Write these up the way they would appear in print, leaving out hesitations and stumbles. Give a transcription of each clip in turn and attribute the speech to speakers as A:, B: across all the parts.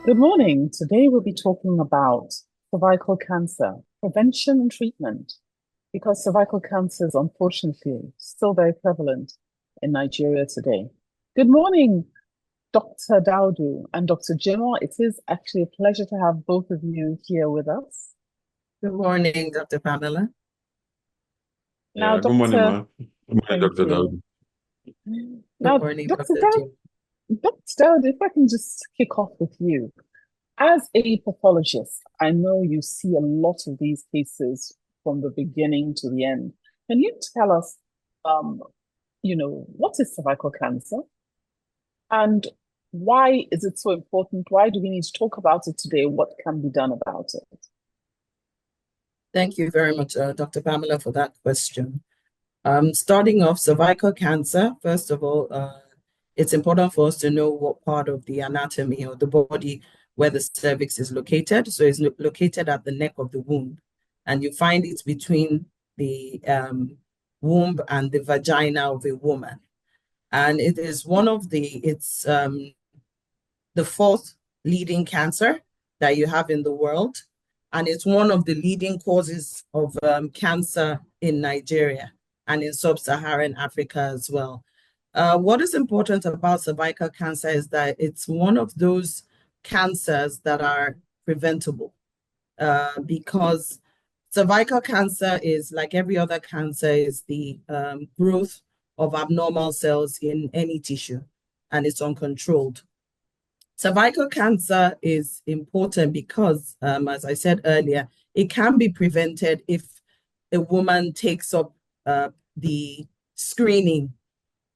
A: Good morning. Today we'll be talking about cervical cancer, prevention and treatment, because cervical cancer is unfortunately still very prevalent in Nigeria today. Good morning, Dr. Dawodu and Dr. Jimoh. It is actually a pleasure to have both of you here with us.
B: Good morning, Dr. Pamela.
A: Now,
C: Yeah, good morning,
A: Doctor,
C: ma. Good morning,
A: thank
C: Dr.
A: you.
C: Dowd.
B: Good
A: Now,
B: morning, Dr. Jim.
A: Dr. Dawodu, if I can just kick off with you. As a pathologist, I know you see a lot of these cases from the beginning to the end. Can you tell us, um, what is cervical cancer and why is it so important? Why do we need to talk about it today? What can be done about it?
B: Thank you very much, Dr. Pamela, for that question. Starting off, cervical cancer, first of all, it's important for us to know what part of the anatomy or the body where the cervix is located. So it's located at the neck of the womb. And you find it's between the womb and the vagina of a woman. And it is it's the fourth leading cancer that you have in the world. And it's one of the leading causes of cancer in Nigeria and in sub-Saharan Africa as well. What is important about cervical cancer is that it's one of those cancers that are preventable because cervical cancer is, like every other cancer, is the growth of abnormal cells in any tissue, and it's uncontrolled. Cervical cancer is important because, as I said earlier, it can be prevented if a woman takes up the screening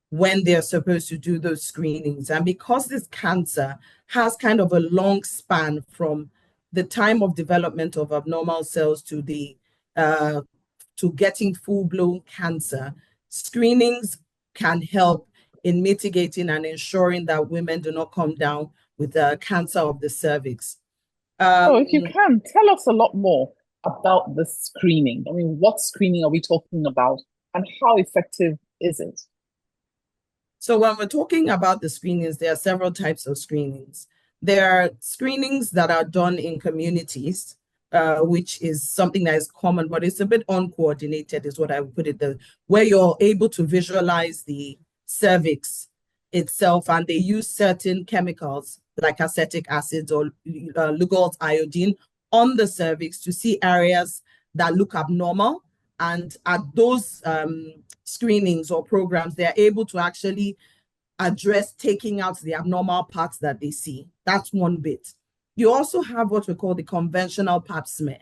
B: when they're supposed to do those screenings. And because this cancer has kind of a long span from the time of development of abnormal cells to getting full-blown cancer, screenings can help in mitigating and ensuring that women do not come down with cancer of the cervix.
A: If you can, tell us a lot more about the screening. I mean, what screening are we talking about and how effective is it?
B: So when we're talking about the screenings, there are several types of screenings. There are screenings that are done in communities, which is something that is common, but it's a bit uncoordinated, is what I would put it, where you're able to visualize the cervix itself, and they use certain chemicals like acetic acid or Lugol's iodine on the cervix to see areas that look abnormal. And at those screenings or programs, they're able to actually address taking out the abnormal parts that they see. That's one bit. You also have what we call the conventional pap smear.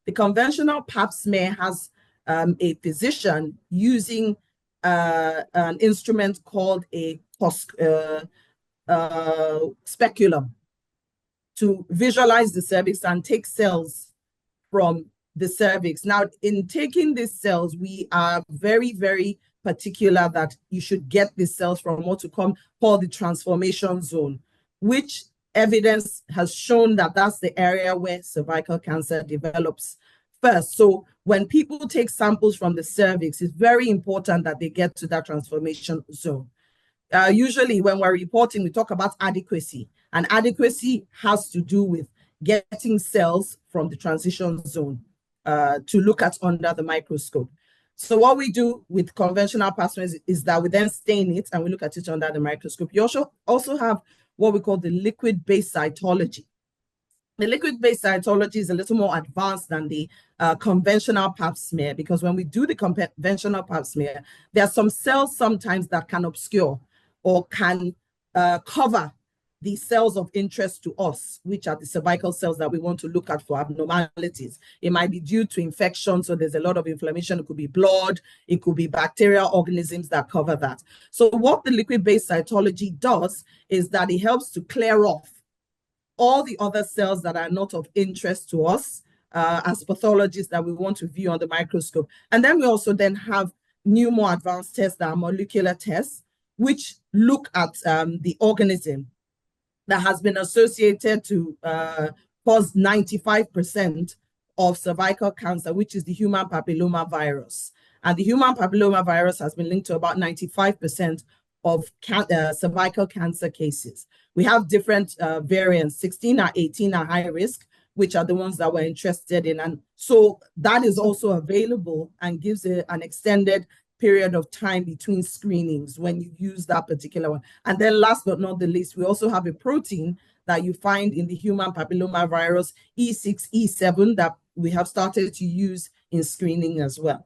B: The conventional pap smear has a physician using an instrument called a speculum to visualize the cervix and take cells from the cervix. Now, in taking these cells, we are very, very particular that you should get these cells from what we call the transformation zone, which evidence has shown that that's the area where cervical cancer develops first. So when people take samples from the cervix, it's very important that they get to that transformation zone. Usually when we're reporting, we talk about adequacy, and adequacy has to do with getting cells from the transition zone to look at under the microscope. So what we do with conventional pap smear is that we then stain it and we look at it under the microscope. You also have what we call the liquid-based cytology. The liquid-based cytology is a little more advanced than the conventional pap smear, because when we do the conventional pap smear, there are some cells sometimes that can obscure or can cover the cells of interest to us, which are the cervical cells that we want to look at for abnormalities. It might be due to infection, so there's a lot of inflammation. It could be blood, it could be bacterial organisms that cover that. So what the liquid-based cytology does is that it helps to clear off all the other cells that are not of interest to us as pathologists that we want to view on the microscope. And then we also then have new, more advanced tests that are molecular tests, which look at the organism that has been associated to cause 95% of cervical cancer, which is the human papilloma virus. And the human papilloma virus has been linked to about 95% of cervical cancer cases. We have different variants. 16 or 18 are high risk, which are the ones that we're interested in. And so that is also available and gives an extended period of time between screenings when you use that particular one. And then last but not the least, we also have a protein that you find in the human papillomavirus E6, E7 that we have started to use in screening as well.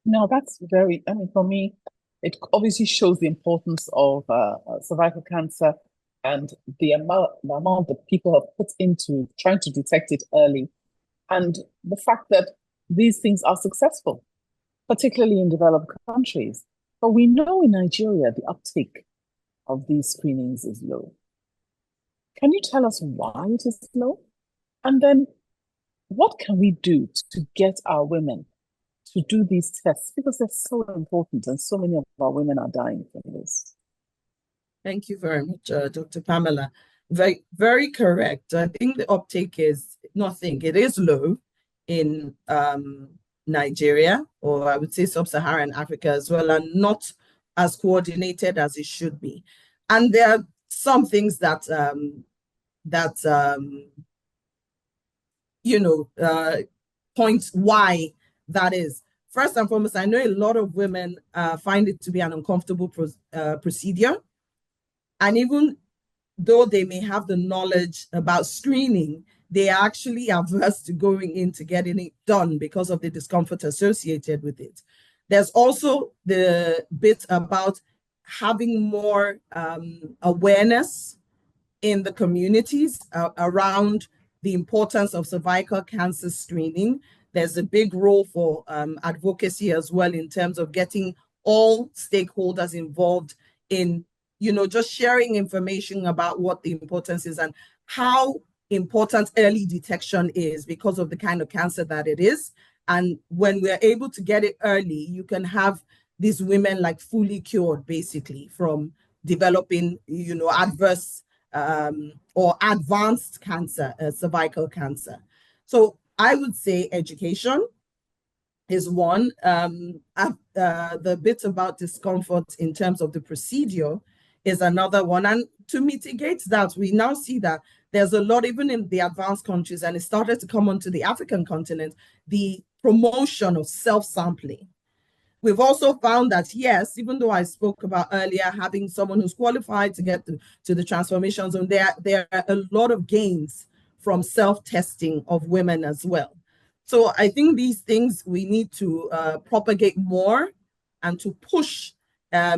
A: No, that's very, I mean, for me, it obviously shows the importance of cervical cancer and the amount that people have put into trying to detect it early, and the fact that these things are successful, particularly in developed countries. But we know in Nigeria, the uptake of these screenings is low. Can you tell us why it is low? And then what can we do to get our women to do these tests? Because they're so important and so many of our women are dying from this.
B: Thank you very much, Dr. Pamela. Very, very correct. I think the uptake is it is low in Nigeria, or I would say sub-Saharan Africa as well, and not as coordinated as it should be. And there are some things that point why that is. First and foremost, I know a lot of women find it to be an uncomfortable procedure. And even though they may have the knowledge about screening, they are actually averse to going into getting it done because of the discomfort associated with it. There's also the bit about having more awareness in the communities around the importance of cervical cancer screening. There's a big role for advocacy as well in terms of getting all stakeholders involved in just sharing information about what the importance is and how important early detection is because of the kind of cancer that it is. And when we're able to get it early, you can have these women like fully cured basically from developing, adverse or advanced cancer, cervical cancer. So I would say education is one. The bit about discomfort in terms of the procedure is another one. And to mitigate that, we now see that there's a lot, even in the advanced countries, and it started to come onto the African continent, the promotion of self-sampling. We've also found that, yes, even though I spoke about earlier having someone who's qualified to get to the transformation zone, there are a lot of gains from self-testing of women as well. So I think these things we need to propagate more and to push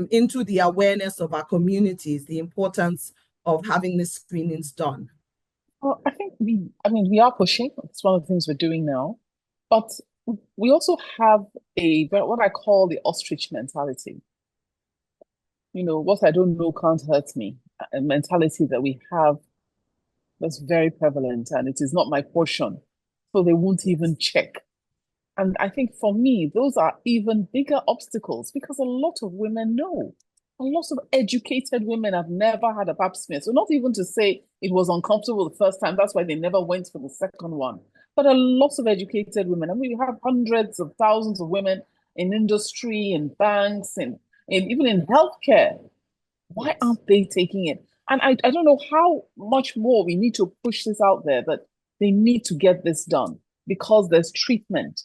B: into the awareness of our communities, the importance of having the screenings done.
A: Well, I think we are pushing. It's one of the things we're doing now. But we also have what I call the ostrich mentality. What I don't know can't hurt me. A mentality that we have that's very prevalent, and it is not my portion. So they won't even check. And I think for me, those are even bigger obstacles because a lot of women know. A lot of educated women have never had a pap smear. So not even to say it was uncomfortable the first time, that's why they never went for the second one. But a lot of educated women, and we have hundreds of thousands of women in industry, in banks, and even in healthcare. Why aren't they taking it? And I don't know how much more we need to push this out there, that they need to get this done because there's treatment.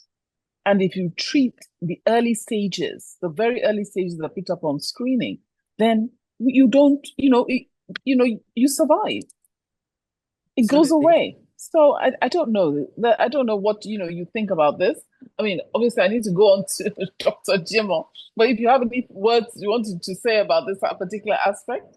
A: And if you treat the early stages, the very early stages that are picked up on screening, then you don't, you survive. It goes away. So I don't know. I don't know what you think about this. I mean, obviously, I need to go on to Dr. Jimoh. But if you have any words you wanted to say about this particular aspect.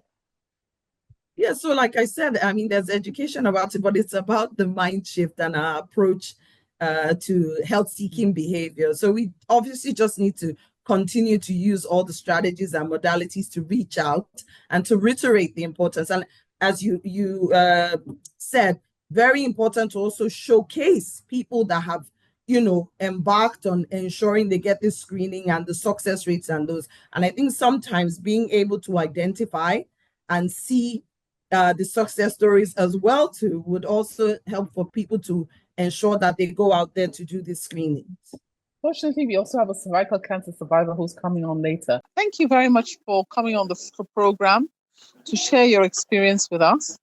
B: Yeah, so like I said, I mean, there's education about it, but it's about the mind shift and our approach to health-seeking behavior. So we obviously just need to continue to use all the strategies and modalities to reach out and to reiterate the importance. And as you said, very important to also showcase people that have, embarked on ensuring they get this screening and the success rates and those. And I think sometimes being able to identify and see the success stories as well too would also help for people to ensure that they go out there to do the screenings.
A: Fortunately, we also have a cervical cancer survivor who's coming on later. Thank you very much for coming on the program to share your experience with us.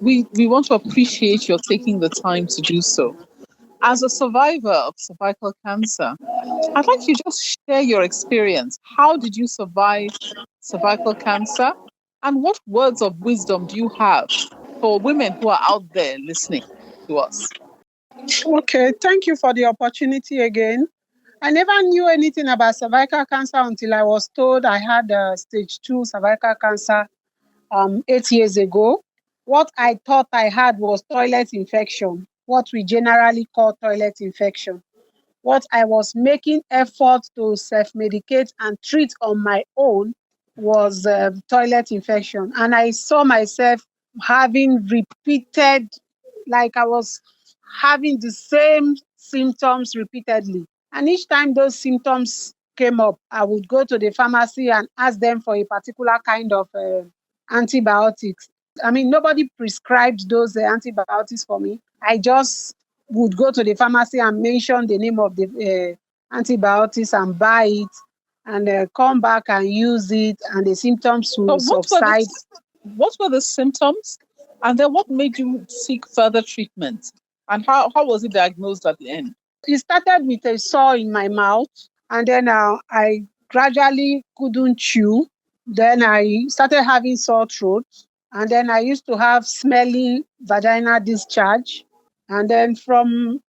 A: We want to appreciate your taking the time to do so. As a survivor of cervical cancer, I'd like you to just share your experience. How did you survive cervical cancer? And what words of wisdom do you have for women who are out there listening to us?
D: Okay, thank you for the opportunity again. I never knew anything about cervical cancer until I was told I had stage 2 cervical cancer 8 years ago. What I thought I had was toilet infection, what we generally call toilet infection. What I was making effort to self-medicate and treat on my own was toilet infection. And I saw myself having repeated, like I was having the same symptoms repeatedly. And each time those symptoms came up, I would go to the pharmacy and ask them for a particular kind of antibiotics. I mean, nobody prescribed those antibiotics for me. I just would go to the pharmacy and mention the name of the antibiotics and buy it and come back and use it, and the symptoms will subside.
A: What were the symptoms? And then what made you seek further treatment? And how was it diagnosed at the end?
D: It started with a sore in my mouth, and then I gradually couldn't chew. Then I started having sore throat, and then I used to have smelly vaginal discharge. And then from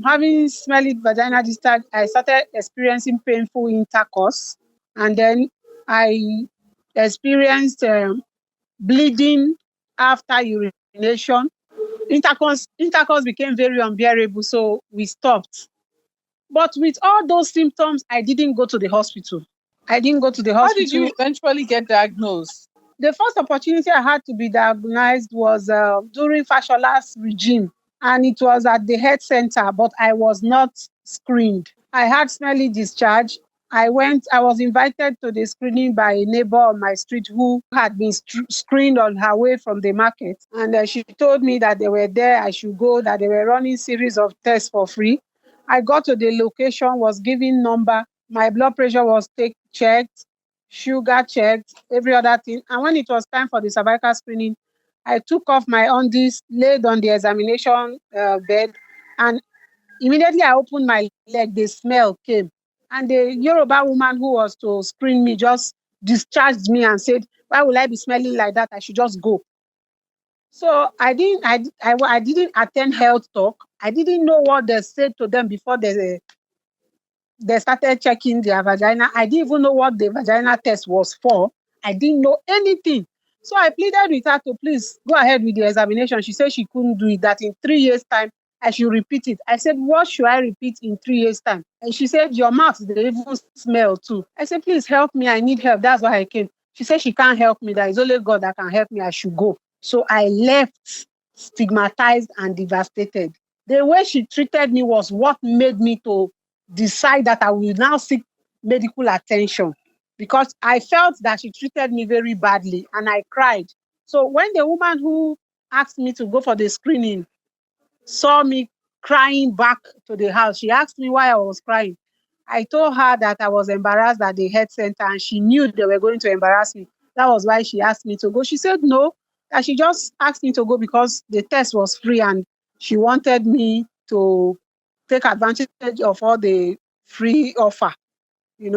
D: having smelly vaginal discharge, I started experiencing painful intercourse. And then I experienced bleeding after urination. Intercourse became very unbearable, so we stopped. But with all those symptoms, I didn't go to the hospital. How did you
A: eventually get diagnosed?
D: The first opportunity I had to be diagnosed was during Fashola's regime, and it was at the health center, but I was not screened. I had smelly discharge. I was invited to the screening by a neighbor on my street who had been screened on her way from the market. And she told me that they were there, I should go, that they were running series of tests for free. I got to the location, was given number. My blood pressure was checked, sugar checked, every other thing. And when it was time for the cervical screening, I took off my undies, laid on the examination bed, and immediately I opened my leg, the smell came. And the Yoruba woman who was to screen me just discharged me and said, "Why will I be smelling like that? I should just go." So I didn't attend health talk. I didn't know what they said to them before they started checking their vagina. I didn't even know what the vagina test was for. I didn't know anything. So I pleaded with her to please go ahead with the examination. She said she couldn't do it, that in 3 years' time, I should repeat it. I said, what should I repeat in 3 years' time? And she said, your mouth, they even smell too. I said, please help me. I need help. That's why I came. She said she can't help me. That is only God that can help me. I should go. So I left stigmatized and devastated. The way she treated me was what made me to decide that I will now seek medical attention, because I felt that she treated me very badly and I cried. So when the woman who asked me to go for the screening saw me crying back to the house, she asked me why I was crying. I told her that I was embarrassed at the health center and she knew they were going to embarrass me. That was why she asked me to go. She said no, that she just asked me to go because the test was free and she wanted me to take advantage of all the free offer.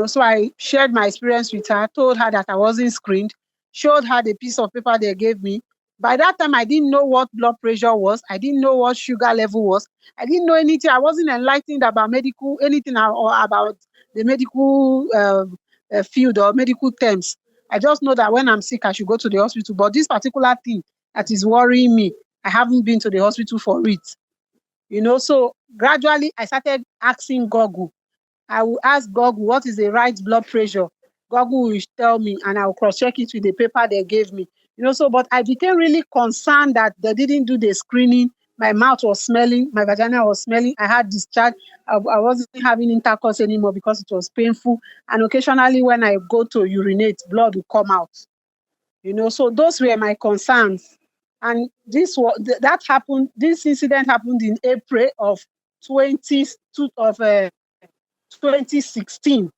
D: So I shared my experience with her, told her that I wasn't screened, showed her the piece of paper they gave me. By that time, I didn't know what blood pressure was. I didn't know what sugar level was. I didn't know anything. I wasn't enlightened about anything or about the medical field or medical terms. I just know that when I'm sick, I should go to the hospital. But this particular thing that is worrying me, I haven't been to the hospital for it. So gradually, I started asking Google. I will ask Google, what is the right blood pressure? Google will tell me, and I will cross-check it with the paper they gave me. But I became really concerned that they didn't do the screening. My mouth was smelling, my vagina was smelling, I had discharge. I wasn't having intercourse anymore because it was painful. And occasionally when I go to urinate, blood will come out. So those were my concerns. And this incident happened in April of 2016,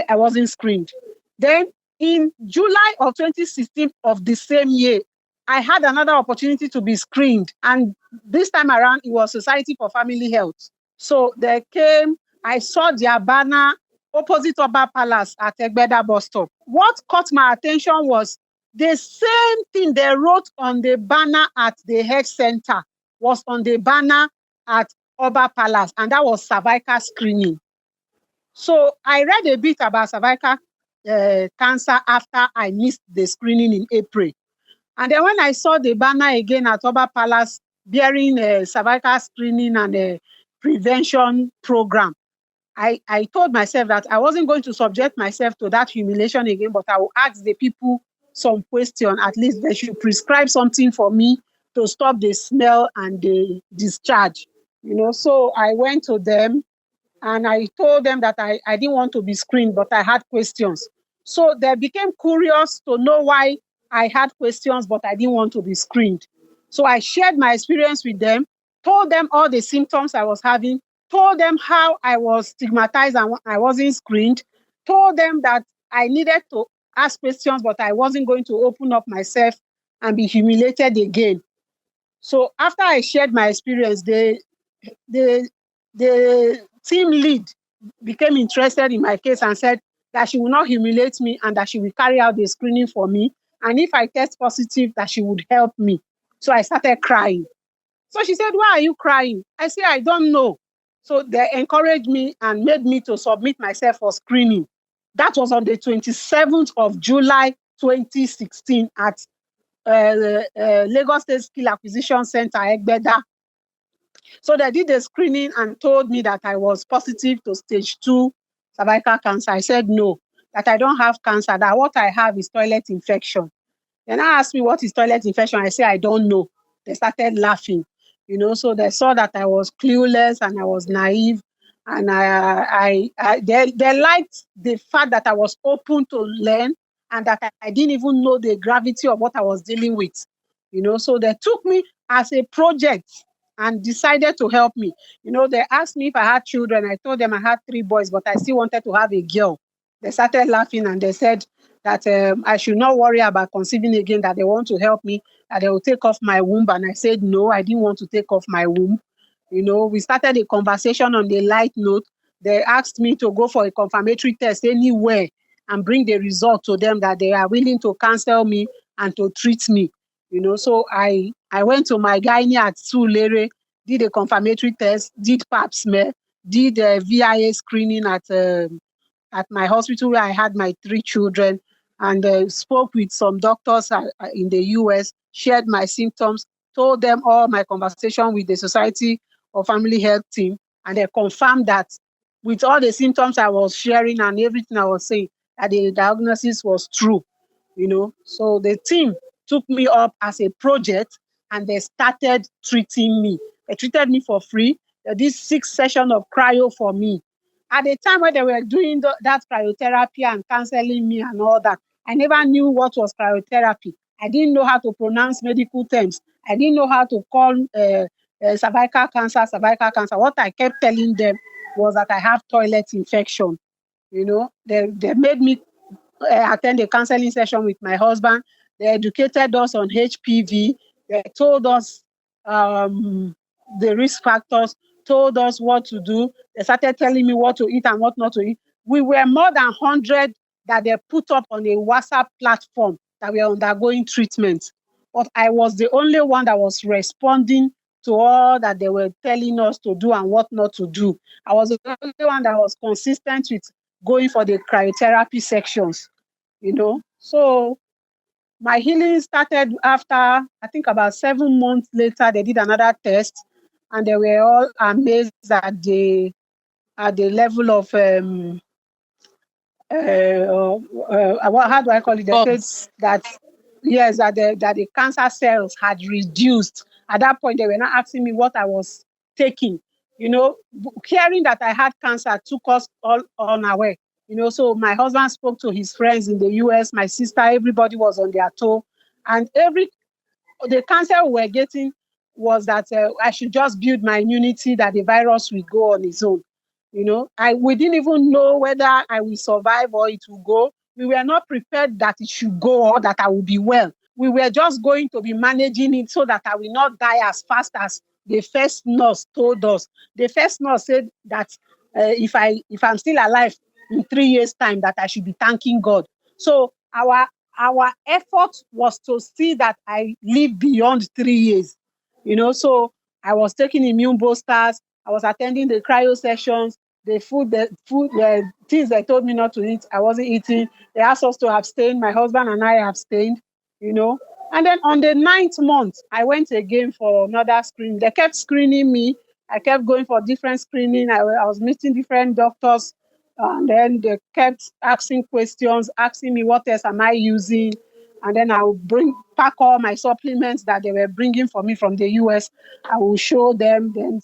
D: I wasn't screened. Then in July of 2016 of the same year, I had another opportunity to be screened. And this time around, it was Society for Family Health. So they came, I saw their banner opposite Oba Palace at Egbeda bus stop. What caught my attention was the same thing they wrote on the banner at the health center was on the banner at Oba Palace, and that was cervical screening. So I read a bit about cervical cancer after I missed the screening in April. And then when I saw the banner again at Oba Palace bearing a cervical screening and a prevention program, I told myself that I wasn't going to subject myself to that humiliation again, but I will ask the people some question. At least they should prescribe something for me to stop the smell and the discharge. So I went to them and I told them that I didn't want to be screened, but I had questions. So they became curious to know why I had questions, but I didn't want to be screened. So I shared my experience with them, told them all the symptoms I was having, told them how I was stigmatized and I wasn't screened, told them that I needed to ask questions, but I wasn't going to open up myself and be humiliated again. So after I shared my experience, the team lead became interested in my case and said that she will not humiliate me and that she will carry out the screening for me. And if I test positive, that she would help me. So I started crying. So she said, "Why are you crying?" I said, "I don't know." So they encouraged me and made me to submit myself for screening. That was on the 27th of July, 2016 at Lagos State Skill Acquisition Center, Egbeda. So they did the screening and told me that I was positive to stage 2 cervical cancer. I said no, that I don't have cancer, that what I have is toilet infection. Then I asked me what is toilet infection. I said I don't know. They started laughing, so they saw that I was clueless and I was naive. And they liked the fact that I was open to learn and that I didn't even know the gravity of what I was dealing with. So they took me as a project and decided to help me. They asked me if I had children. I told them I had 3 boys, but I still wanted to have a girl. They started laughing and they said that I should not worry about conceiving again, that they want to help me, that they will take off my womb. And I said, no, I didn't want to take off my womb. We started a conversation on the light note. They asked me to go for a confirmatory test anywhere and bring the result to them that they are willing to counsel me and to treat me. So I went to my gynae at Sulere, did a confirmatory test, did pap smear, did a VIA screening at my hospital where I had my 3 children, and spoke with some doctors in the US, shared my symptoms, told them all my conversation with the Society of Family Health team, and they confirmed that with all the symptoms I was sharing and everything I was saying, that the diagnosis was true. So the team took me up as a project and they started treating me. They treated me for free. They did 6 sessions of cryo for me. At the time when they were doing that cryotherapy and counseling me and all that, I never knew what was cryotherapy. I didn't know how to pronounce medical terms. I didn't know how to call cervical cancer. What I kept telling them was that I have toilet infection. They made me attend a counseling session with my husband. They educated us on HPV. They told us the risk factors, told us what to do. They started telling me what to eat and what not to eat. We were more than 100 that they put up on a WhatsApp platform that were undergoing treatment. But I was the only one that was responding to all that they were telling us to do and what not to do. I was the only one that was consistent with going for the cryotherapy sections, So my healing started after, I think about 7 months later, they did another test and they were all amazed at the level of, how do I call it? They said that, yes, that the cancer cells had reduced. At that point, they were not asking me what I was taking. Hearing that I had cancer took us all unaware. So my husband spoke to his friends in the US, my sister, everybody was on their toe. And the cancer we were getting was that I should just build my immunity, that the virus will go on its own. We didn't even know whether I will survive or it will go. We were not prepared that it should go or that I will be well. We were just going to be managing it so that I will not die as fast as the first nurse told us. The first nurse said that if I'm still alive in 3 years' time, that I should be thanking God. So our effort was to see that I live beyond 3 years. So I was taking immune boosters. I was attending the cryo sessions. The things they told me not to eat, I wasn't eating. They asked us to abstain. My husband and I abstained, And then on the 9th month, I went again for another screening. They kept screening me. I kept going for different screening. I was meeting different doctors. And then they kept asking questions, asking me what else am I using. And then I would pack all my supplements that they were bringing for me from the US. I will show them. Then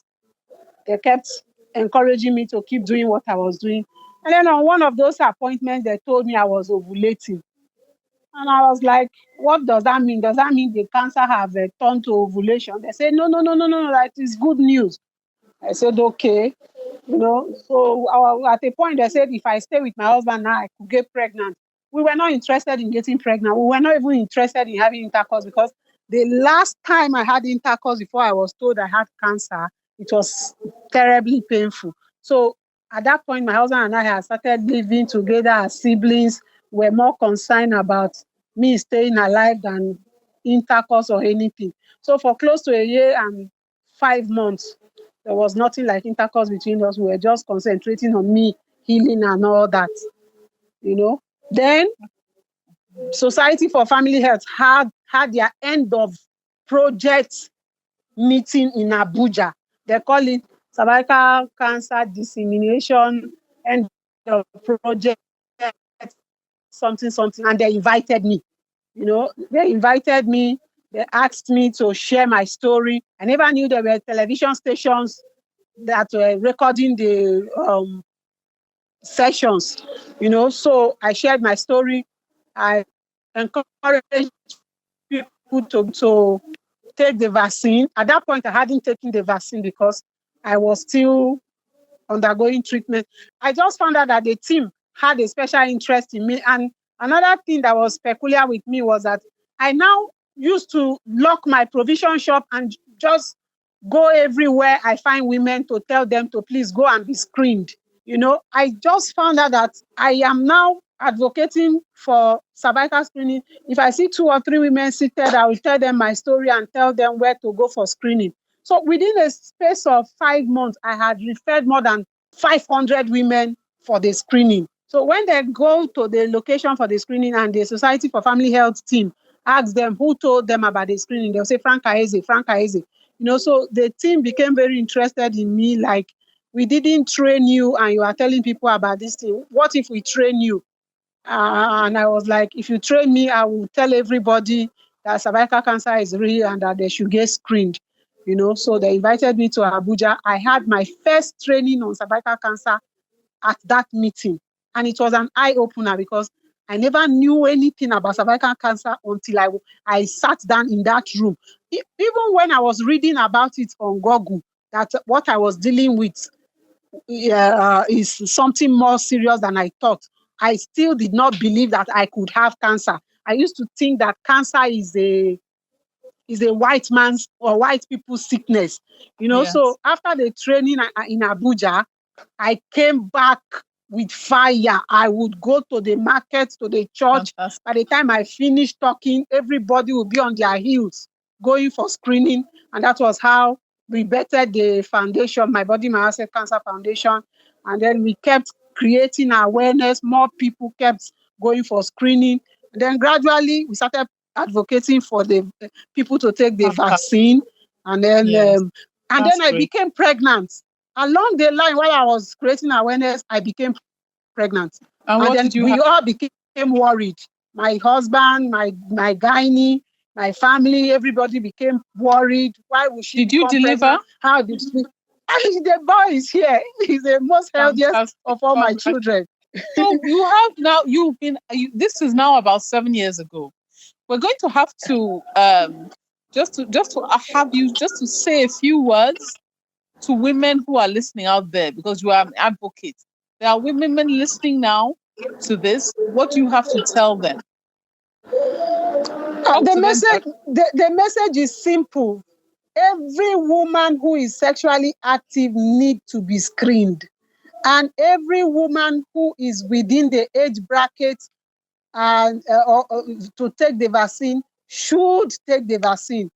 D: they kept encouraging me to keep doing what I was doing. And then on one of those appointments, they told me I was ovulating. And I was like, what does that mean? Does that mean the cancer have turned to ovulation? They said, no, that is good news. I said, okay. So at a point, they said, if I stay with my husband now, I could get pregnant. We were not interested in getting pregnant. We were not even interested in having intercourse, because the last time I had intercourse before I was told I had cancer, it was terribly painful. So at that point, my husband and I had started living together as siblings. We're more concerned about me staying alive than intercourse or anything. So for close to 1 year and 5 months, there was nothing like intercourse between us. We were just concentrating on me healing and all that, Then Society for Family Health had their end of project meeting in Abuja. They call it Cervical Cancer Dissemination End of Project something, and they invited me. They invited me. They asked me to share my story. I never knew there were television stations that were recording the sessions, So I shared my story. I encouraged people to take the vaccine. At that point, I hadn't taken the vaccine because I was still undergoing treatment. I just found out that the team had a special interest in me. And another thing that was peculiar with me was that I now used to lock my provision shop and just go everywhere I find women to tell them to please go and be screened. I just found out that I am now advocating for cervical screening. If I see 2 or 3 women seated, I will tell them my story and tell them where to go for screening. So within a space of 5 months, I had referred more than 500 women for the screening. So when they go to the location for the screening and the Society for Family Health team asks them who told them about the screening, they'll say Franca Eze, Franca Eze. So the team became very interested in me, like, we didn't train you and you are telling people about this thing. What if we train you? And I was like, if you train me, I will tell everybody that cervical cancer is real and that they should get screened. So they invited me to Abuja. I had my first training on cervical cancer at that meeting. And it was an eye-opener because I never knew anything about cervical cancer until I sat down in that room. Even when I was reading about it on Google, that what I was dealing with is something more serious than I thought, I still did not believe that I could have cancer. I used to think that cancer is a white man's or white people's sickness, Yes. So after the training in Abuja, I came back with fire. I would go to the market, to the church. Fantastic. By the time I finished talking, everybody would be on their heels going for screening. And that was how we bettered the foundation, MyBodyMyAsset Cancer Foundation. And then we kept creating awareness. More people kept going for screening. And then gradually we started advocating for the people to take the vaccine. And then, yes. And then I became pregnant. Along the line, while I was creating awareness, I became pregnant. And then we all became worried. My husband, my gynae, my family, everybody became worried. Why would she?
A: Did you deliver?
D: Pregnant? How did she? The boy is here. He's the most healthiest of all my children.
A: So you have now, this is now about 7 years ago. We're going to have to just to have you just to say a few words to women who are listening out there, because you are an advocate. There are women listening now to this. What do you have to tell them?
D: The message is simple. Every woman who is sexually active needs to be screened. And every woman who is within the age bracket and to take the vaccine should take the vaccine.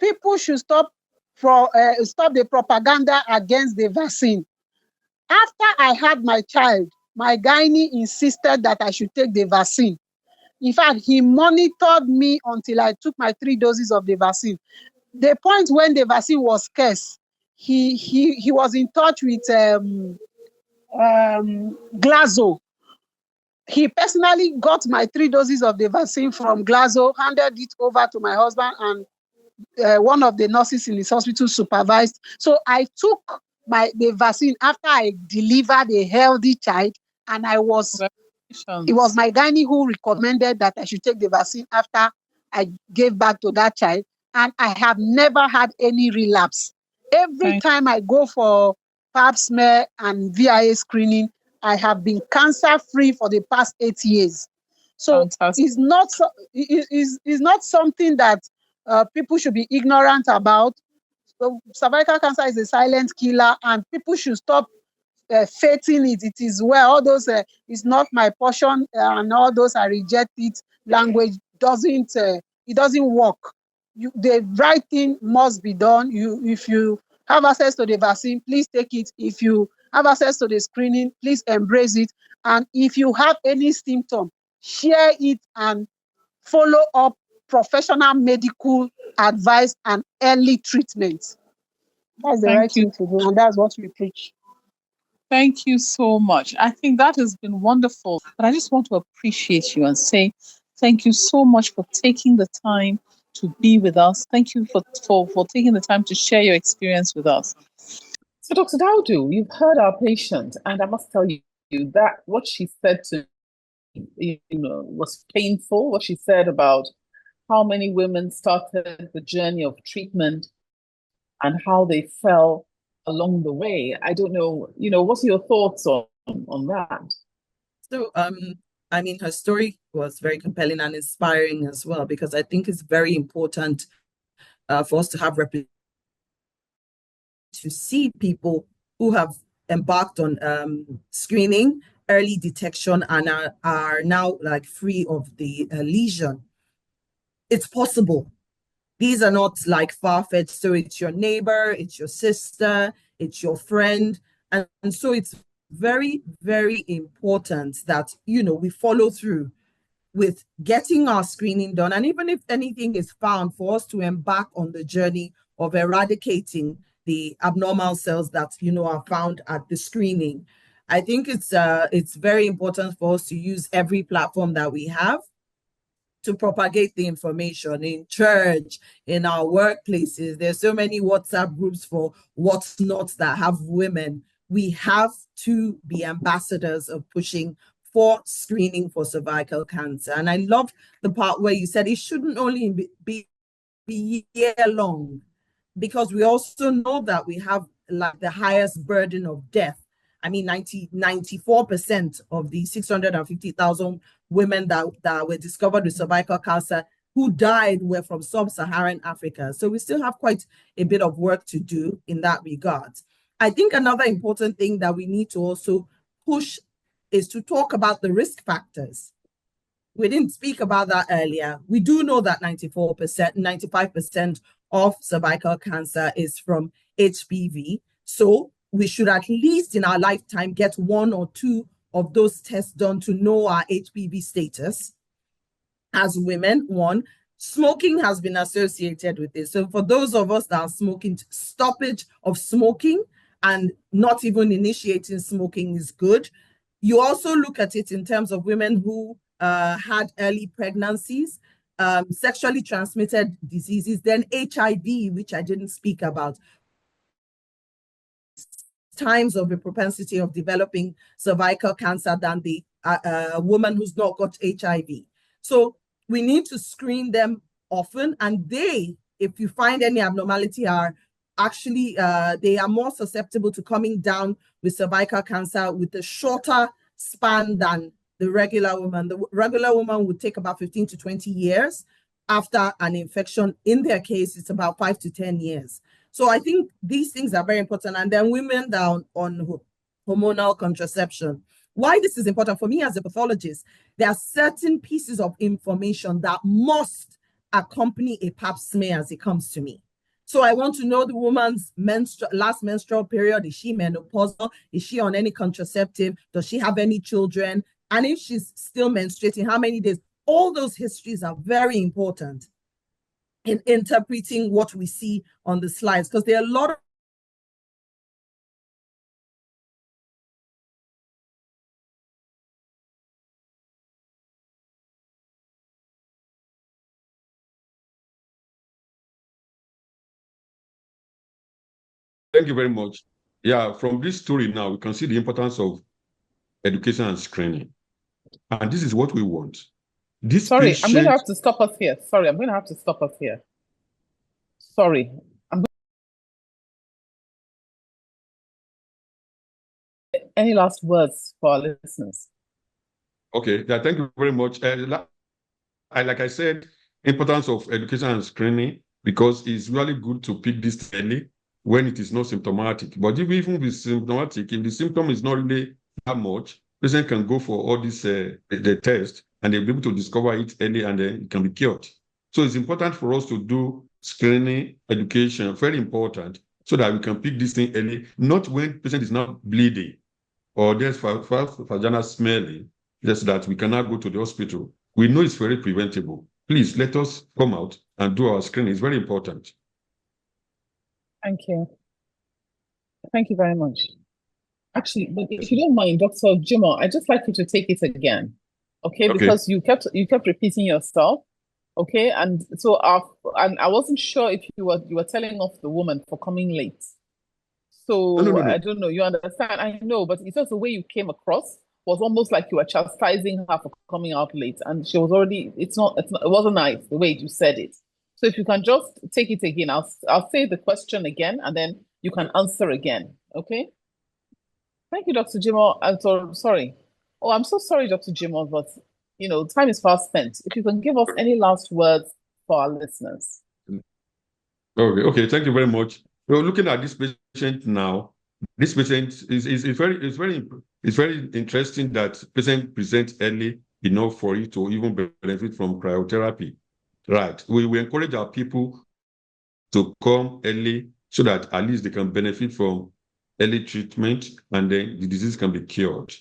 D: People should stop the propaganda against the vaccine. After I had my child, my gynae insisted that I should take the vaccine. In fact, he monitored me until I took my 3 doses of the vaccine. The point when the vaccine was scarce, he was in touch with Glasgow. He personally got my 3 doses of the vaccine from Glasgow, handed it over to my husband, and one of the nurses in his hospital supervised. So I took the vaccine after I delivered a healthy child, and it was my gynae who recommended that I should take the vaccine after I gave back to that child, and I have never had any relapse. Every time I go for pap smear and VIA screening, I have been cancer-free for the past 8 years. So it's not something that people should be ignorant about. So cervical cancer is a silent killer, and people should stop faithing it. It is well. All those it's not my portion, and all those I reject it. Language doesn't work. The right thing must be done. If you have access to the vaccine, please take it. If you have access to the screening, please embrace it. And if you have any symptom, share it and follow up professional medical advice and early treatment. That's the right thing to do, and that's what we preach.
A: Thank you so much. I think that has been wonderful. But I just want to appreciate you and say thank you so much for taking the time to be with us. Thank you for taking the time to share your experience with us. So, Dr. Dawodu, you've heard our patient, and I must tell you that what she said to me, was painful. What she said about how many women started the journey of treatment and how they fell along the way. I don't know, what's your thoughts on that?
B: So, I mean, her story was very compelling and inspiring as well, because I think it's very important for us to have to see people who have embarked on screening, early detection, and are now like free of the lesion. It's possible. These are not like far-fetched. So it's your neighbor, it's your sister, it's your friend. And so it's very, very important that, we follow through with getting our screening done. And even if anything is found, for us to embark on the journey of eradicating the abnormal cells that, are found at the screening. I think it's very important for us to use every platform that we have to propagate the information in church, in our workplaces. There's so many WhatsApp groups for what's not that have women. We have to be ambassadors of pushing for screening for cervical cancer. And I love the part where you said it shouldn't only be year long, because we also know that we have like the highest burden of death. I mean, 94% of the 650,000 women that were discovered with cervical cancer who died were from sub-Saharan Africa. So we still have quite a bit of work to do in that regard. I think another important thing that we need to also push is to talk about the risk factors. We didn't speak about that earlier. We do know that 95% of cervical cancer is from HPV. So we should at least in our lifetime get 1 or 2 of those tests done to know our HPV status. As women, 1, smoking has been associated with this. So for those of us that are smoking, stoppage of smoking and not even initiating smoking is good. You also look at it in terms of women who had early pregnancies, sexually transmitted diseases, then HIV, which I didn't speak about. Times of a propensity of developing cervical cancer than the woman who's not got HIV. So we need to screen them often, and they, if you find any abnormality, are actually they are more susceptible to coming down with cervical cancer with a shorter span than the regular woman. The regular woman would take about 15 to 20 years after an infection. In their case, it's about 5 to 10 years. So I think these things are very important. And then women down on hormonal contraception. Why this is important for me as a pathologist, there are certain pieces of information that must accompany a pap smear as it comes to me. So I want to know the woman's last menstrual period. Is she menopausal? Is she on any contraceptive? Does she have any children? And if she's still menstruating, how many days? All those histories are very important in interpreting what we see on the slides, because there are a lot of
C: Thank you very much. Yeah, from this story now, we can see the importance of education and screening. And this is what we want.
A: Sorry, I'm going to have to stop us here. Sorry, I'm going to have to stop us here. Sorry. Any last words for our listeners?
C: Okay, yeah, thank you very much. Like I said, importance of education and screening, because it's really good to pick this early when it is not symptomatic. But if even with symptomatic, if the symptom is not really that much, patient can go for all this the test, and they'll be able to discover it early, and then it can be cured. So it's important for us to do screening, education, very important, so that we can pick this thing early, not when patient is not bleeding or there's vaginal smelling, just that we cannot go to the hospital. We know it's very preventable. Please let us come out and do our screening. It's very important.
A: Thank you. Thank you very much. Actually, but if you don't mind, Dr. Jimoh, I'd just like you to take it again. Okay, because you kept repeating yourself. Okay, and so and I wasn't sure if you were telling off the woman for coming late. So
C: No.
A: I don't know. You understand? I know, but it's just the way you came across was almost like you were chastising her for coming out late, and she was already. It wasn't nice the way you said it. So if you can just take it again, I'll say the question again, and then you can answer again. Okay. Thank you, Dr. Jimoh. I'm so sorry. Oh, I'm so sorry, Dr. Jimoh, but time is fast spent. If you can give us any last words for our listeners.
C: Okay. Thank you very much. Well, looking at this patient now, this patient is very interesting that patient presents early enough for you to even benefit from cryotherapy. Right. We encourage our people to come early so that at least they can benefit from early treatment, and then the disease can be cured.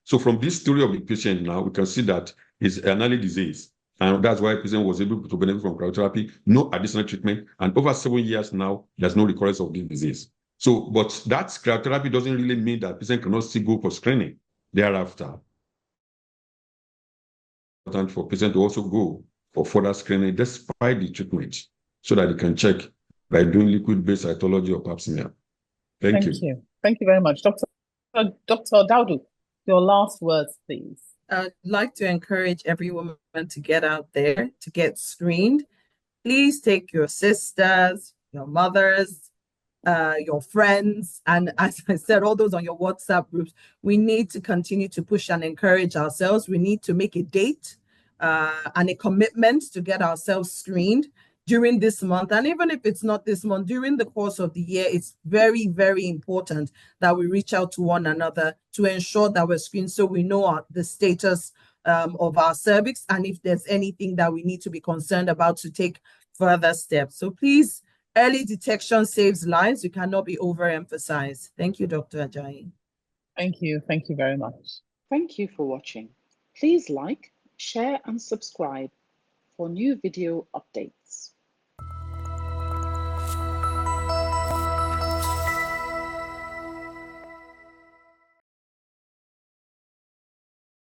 C: So from this story of the patient now, we can see that it's an early disease. And that's why the patient was able to benefit from cryotherapy, no additional treatment. And over 7 years now, there's no recurrence of this disease. So, but that cryotherapy doesn't really mean that patient cannot still go for screening thereafter. It's important for patient to also go for further screening despite the treatment, so that they can check by doing liquid-based cytology or pap smear. Thank you.
A: Thank you very much. Dr. Dawodu, your last words, please.
B: I'd like to encourage every woman to get out there, to get screened. Please take your sisters, your mothers, your friends, and as I said, all those on your WhatsApp groups. We need to continue to push and encourage ourselves. We need to make a date and a commitment to get ourselves screened during this month. And even if it's not this month, during the course of the year, it's very, very important that we reach out to one another to ensure that we're screened, so we know the status of our cervix, and if there's anything that we need to be concerned about to take further steps. So please, early detection saves lives. You cannot be overemphasized. Thank you, Dr. Ajayi.
A: Thank you. Thank you very much.
E: Thank you for watching. Please like, share, and subscribe for new video updates.